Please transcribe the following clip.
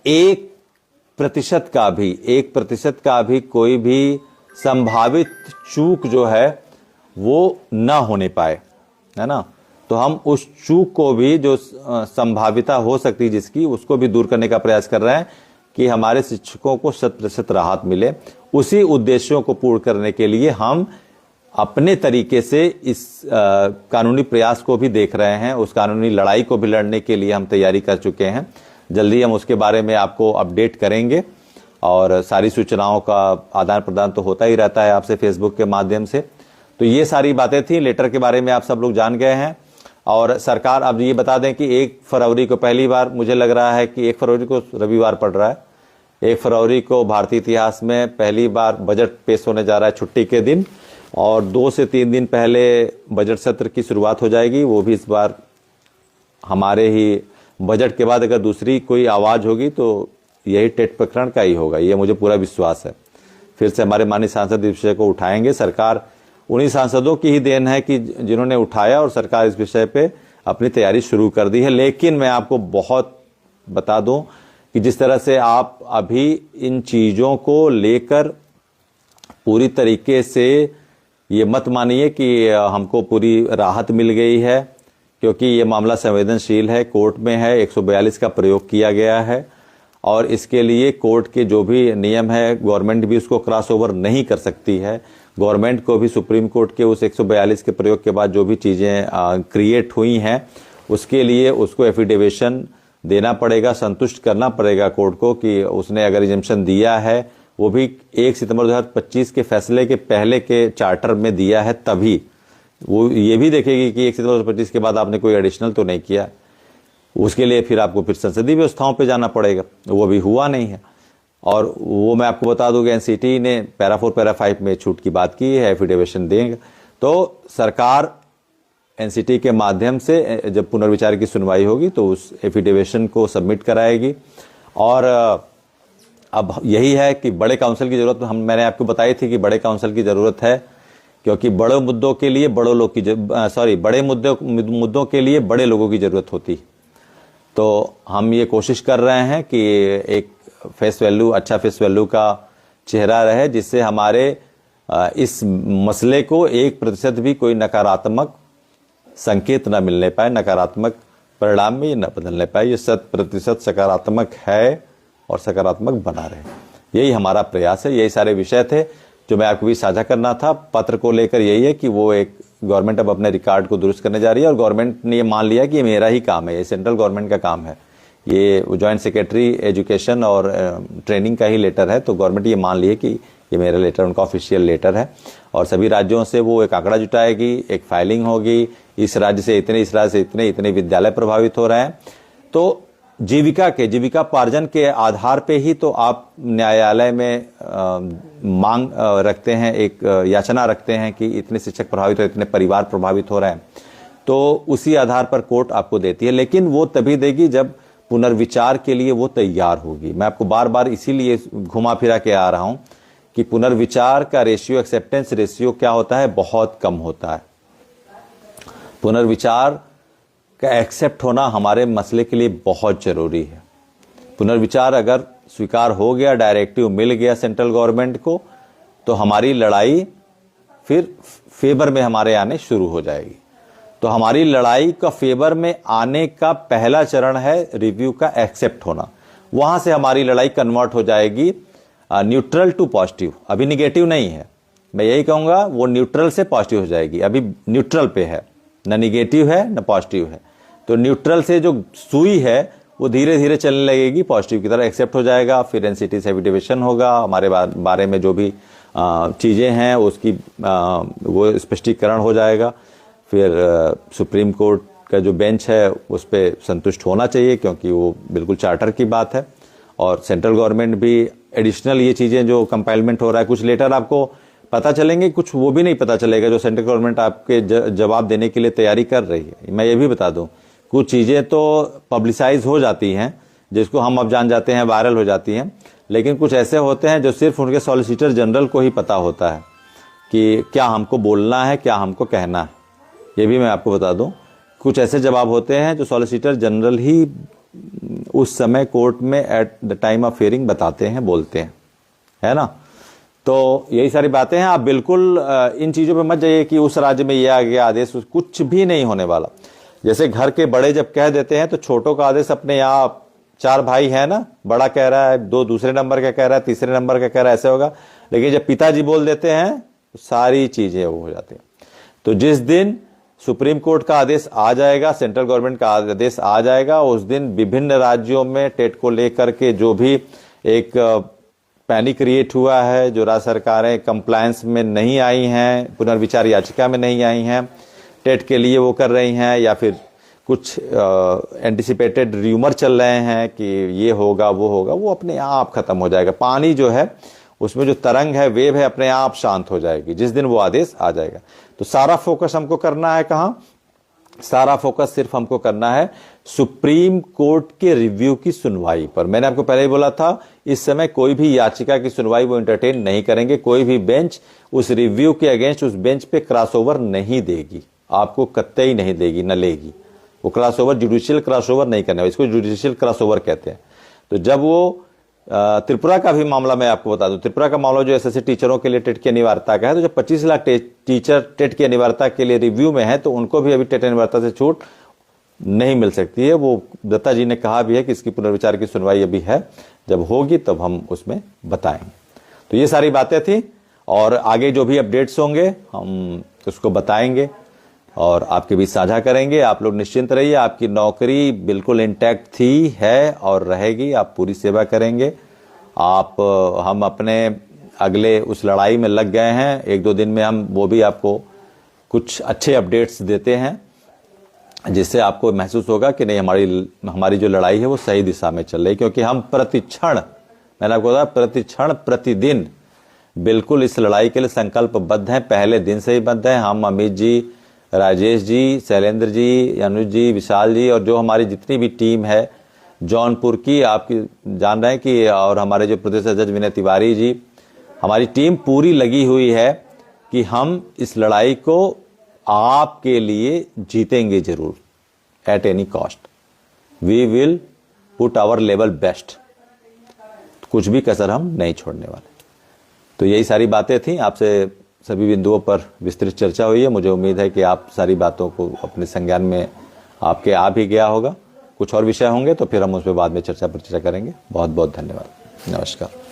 1% का भी कोई भी संभावित चूक जो है वो न होने पाए, है ना। तो हम उस चूक को भी, जो संभाविता हो सकती है जिसकी, उसको भी दूर करने का प्रयास कर रहे हैं कि हमारे शिक्षकों को 100% राहत मिले। उसी उद्देश्यों को पूर्ण करने के लिए हम अपने तरीके से इस कानूनी प्रयास को भी देख रहे हैं, उस कानूनी लड़ाई को भी लड़ने के लिए हम तैयारी कर चुके हैं। जल्दी हम उसके बारे में आपको अपडेट करेंगे और सारी सूचनाओं का आदान प्रदान तो होता ही रहता है आपसे फेसबुक के माध्यम से। तो ये सारी बातें थी। लेटर के बारे में आप सब लोग जान गए हैं। और सरकार, अब ये बता दें कि 1 फरवरी को, पहली बार मुझे लग रहा है कि 1 फरवरी को रविवार पड़ रहा है, 1 फरवरी को भारतीय इतिहास में पहली बार बजट पेश होने जा रहा है छुट्टी के दिन। और 2 से 3 दिन पहले बजट सत्र की शुरुआत हो जाएगी। वो भी इस बार हमारे ही बजट के बाद अगर दूसरी कोई आवाज़ होगी तो यही टेट प्रकरण का ही होगा, ये मुझे पूरा विश्वास है। फिर से हमारे माननीय सांसद इस विषय को उठाएंगे। सरकार उन्हीं सांसदों की ही देन है कि जिन्होंने उठाया, और सरकार इस विषय पे अपनी तैयारी शुरू कर दी है। लेकिन मैं आपको बहुत बता दूं कि जिस तरह से आप अभी इन चीज़ों को लेकर पूरी तरीके से ये मत मानिए कि हमको पूरी राहत मिल गई है, क्योंकि ये मामला संवेदनशील है, कोर्ट में है, 142 का प्रयोग किया गया है और इसके लिए कोर्ट के जो भी नियम है गवर्नमेंट भी उसको क्रॉस ओवर नहीं कर सकती है। गवर्नमेंट को भी सुप्रीम कोर्ट के उस 142 के प्रयोग के बाद जो भी चीज़ें क्रिएट हुई हैं उसके लिए उसको एफिडेविशन देना पड़ेगा, संतुष्ट करना पड़ेगा कोर्ट को कि उसने अगर एग्जम्पशन दिया है, वो भी 1 सितंबर 2025 के फैसले के पहले के चार्टर में दिया है, तभी वो ये भी देखेगी कि 1 सितंबर 2025 के बाद आपने कोई एडिशनल तो नहीं किया। उसके लिए फिर आपको फिर संसदीय व्यवस्थाओं पे जाना पड़ेगा, वो भी हुआ नहीं है। और वो मैं आपको बता दूं कि एनसीटी ने पैरा 4 पैरा 5 में छूट की बात की है, एफिडेविशन देंगे। तो सरकार एनसीटी के माध्यम से जब पुनर्विचार की सुनवाई होगी तो उस एफिडेविशन को सबमिट कराएगी। और अब यही है कि बड़े काउंसिल की जरूरत, मैंने आपको बताई थी कि बड़े काउंसिल की जरूरत है, क्योंकि बड़े मुद्दों के लिए बड़े मुद्दों के लिए बड़े लोगों की जरूरत होती। तो हम ये कोशिश कर रहे हैं कि एक फेस वैल्यू, अच्छा फेस वैल्यू का चेहरा रहे, जिससे हमारे इस मसले को 1% भी कोई नकारात्मक संकेत न मिलने पाए, नकारात्मक परिणाम में न बदलने पाए। ये 100% सकारात्मक है और सकारात्मक बना रहे, यही हमारा प्रयास है। यही सारे विषय थे जो मैं आपको भी साझा करना था। पत्र को लेकर यही है कि वो एक गवर्नमेंट अब अपने रिकॉर्ड को दुरुस्त करने जा रही है और गवर्नमेंट ने ये मान लिया कि ये मेरा ही काम है, ये सेंट्रल गवर्नमेंट का काम है, ये जॉइंट सेक्रेटरी एजुकेशन और ट्रेनिंग का ही लेटर है। तो गवर्नमेंट ये मान ली है कि ये मेरा लेटर उनका ऑफिशियल लेटर है और सभी राज्यों से वो एक आंकड़ा जुटाएगी, एक फाइलिंग होगी, इस राज्य से इतने, इस राज्य से इतने विद्यालय प्रभावित हो रहे हैं। तो जीविकापार्जन के आधार पे ही तो आप न्यायालय में मांग रखते हैं, एक याचना रखते हैं कि इतने शिक्षक प्रभावित हो, इतने परिवार प्रभावित हो रहे हैं, तो उसी आधार पर कोर्ट आपको देती है। लेकिन वो तभी देगी जब पुनर्विचार के लिए वो तैयार होगी। मैं आपको बार बार इसीलिए घुमा फिरा के आ रहा हूं कि पुनर्विचार का रेशियो, एक्सेप्टेंस रेशियो क्या होता है, बहुत कम होता है। पुनर्विचार का एक्सेप्ट होना हमारे मसले के लिए बहुत जरूरी है। पुनर्विचार अगर स्वीकार हो गया, डायरेक्टिव मिल गया सेंट्रल गवर्नमेंट को, तो हमारी लड़ाई फिर फेवर में हमारे आने शुरू हो जाएगी। तो हमारी लड़ाई का फेवर में आने का पहला चरण है रिव्यू का एक्सेप्ट होना। वहां से हमारी लड़ाई कन्वर्ट हो जाएगी न्यूट्रल टू पॉजिटिव। अभी निगेटिव नहीं है, मैं यही कहूंगा, वो न्यूट्रल से पॉजिटिव हो जाएगी। अभी न्यूट्रल पे है, न निगेटिव है न पॉजिटिव है। तो न्यूट्रल से जो सुई है वो धीरे धीरे चलने लगेगी, पॉजिटिव की तरह एक्सेप्ट हो जाएगा। फिर एनसीटी से एफिडेविशन होगा, हमारे बारे में जो भी चीज़ें हैं उसकी वो स्पष्टीकरण हो जाएगा। फिर सुप्रीम कोर्ट का जो बेंच है उस पर संतुष्ट होना चाहिए, क्योंकि वो बिल्कुल चार्टर की बात है। और सेंट्रल गवर्नमेंट भी एडिशनल ये चीज़ें जो कंपाइलमेंट हो रहा है, कुछ लेटर आपको पता चलेंगे, कुछ वो भी नहीं पता चलेगा जो सेंट्रल गवर्नमेंट आपके जवाब देने के लिए तैयारी कर रही है। मैं ये भी बता दूं, कुछ चीज़ें तो पब्लिसाइज हो जाती हैं जिसको हम अब जान जाते हैं, वायरल हो जाती हैं, लेकिन कुछ ऐसे होते हैं जो सिर्फ उनके सॉलिसिटर जनरल को ही पता होता है कि क्या हमको बोलना है, क्या हमको कहना है। ये भी मैं आपको बता दूं, कुछ ऐसे जवाब होते हैं जो सॉलिसिटर जनरल ही उस समय कोर्ट में at the time of hearing बताते हैं, बोलते हैं, है ना। तो यही सारी बातें हैं। आप बिल्कुल इन चीजों पे मत जाइए कि उस राज्य में ये आ गया आदेश, कुछ भी नहीं होने वाला। जैसे घर के बड़े जब कह देते हैं तो छोटों का आदेश अपने यहाँ, 4 भाई है ना, बड़ा कह रहा है, 2 दूसरे नंबर का कह रहा है, तीसरे नंबर का कह रहा है, ऐसे होगा। लेकिन जब पिताजी बोल देते हैं तो सारी चीजें वो हो जाती हैं। तो जिस दिन सुप्रीम कोर्ट का आदेश आ जाएगा, सेंट्रल गवर्नमेंट का आदेश आ जाएगा, उस दिन विभिन्न राज्यों में टेट को लेकर के जो भी एक पैनिक क्रिएट हुआ है, जो राज्य सरकारें कंप्लायंस में नहीं आई हैं, पुनर्विचार याचिका में नहीं आई हैं, टेट के लिए वो कर रही हैं, या फिर कुछ एंटिसिपेटेड र्यूमर चल रहे हैं कि ये होगा वो होगा, वो अपने आप खत्म हो जाएगा। पानी जो है उसमें जो तरंग है, वेव है, अपने आप शांत हो जाएगी जिस दिन वो आदेश आ जाएगा। तो सारा फोकस हमको करना है कहाँ? सारा फोकस सिर्फ हमको करना है सुप्रीम कोर्ट के रिव्यू की सुनवाई पर। मैंने आपको पहले ही बोला था, इस समय कोई भी याचिका की सुनवाई वो एंटरटेन नहीं करेंगे। कोई भी बेंच उस रिव्यू के अगेंस्ट उस बेंच पे क्रॉसओवर नहीं देगी, आपको कतई नहीं देगी, न लेगी। वो क्रॉसओवर, जुडिशियल क्रॉसओवर नहीं करने, इसको जुडिशियल क्रॉसओवर कहते हैं। तो जब वो त्रिपुरा का भी मामला मैं आपको बता दूं, त्रिपुरा का मामला जो एसएससी टीचरों के लिए टेट की अनिवार्यता का है, तो जब 25 लाख टीचर टेट की अनिवार्यता के लिए रिव्यू में है, तो उनको भी अभी टेट अनिवार्यता से छूट नहीं मिल सकती है। वो दत्ता जी ने कहा भी है कि इसकी पुनर्विचार की सुनवाई अभी है, जब होगी तब हम उसमें बताएंगे। तो ये सारी बातें थी, और आगे जो भी अपडेट्स होंगे हम उसको बताएंगे और आपके बीच साझा करेंगे। आप लोग निश्चिंत रहिए, आपकी नौकरी बिल्कुल इंटैक्ट थी, है और रहेगी। आप पूरी सेवा करेंगे। हम अपने अगले उस लड़ाई में लग गए हैं। 1-2 दिन में हम वो भी आपको कुछ अच्छे अपडेट्स देते हैं, जिससे आपको महसूस होगा कि नहीं, हमारी जो लड़ाई है वो सही दिशा में चल रही। क्योंकि हम प्रतिक्षण, मैंने आपको बताया, प्रतिक्षण प्रतिदिन बिल्कुल इस लड़ाई के लिए संकल्पबद्ध हैं। पहले दिन से ही बद्ध हैं। हम अमित जी, राजेश जी, शैलेंद्र जी, अनुज जी, विशाल जी, और जो हमारी जितनी भी टीम है जौनपुर की, आपकी जान रहे हैं कि, और हमारे जो प्रदेश अध्यक्ष विनय तिवारी जी, हमारी टीम पूरी लगी हुई है कि हम इस लड़ाई को आपके लिए जीतेंगे जरूर, at any cost. We will put our level best, कुछ भी कसर हम नहीं छोड़ने वाले। तो यही सारी बातें थी, आपसे सभी बिंदुओं पर विस्तृत चर्चा हुई है। मुझे उम्मीद है कि आप सारी बातों को अपने संज्ञान में आपके आ भी गया होगा। कुछ और विषय होंगे तो फिर हम उस पर बाद में चर्चा पर चर्चा करेंगे। बहुत बहुत धन्यवाद। नमस्कार।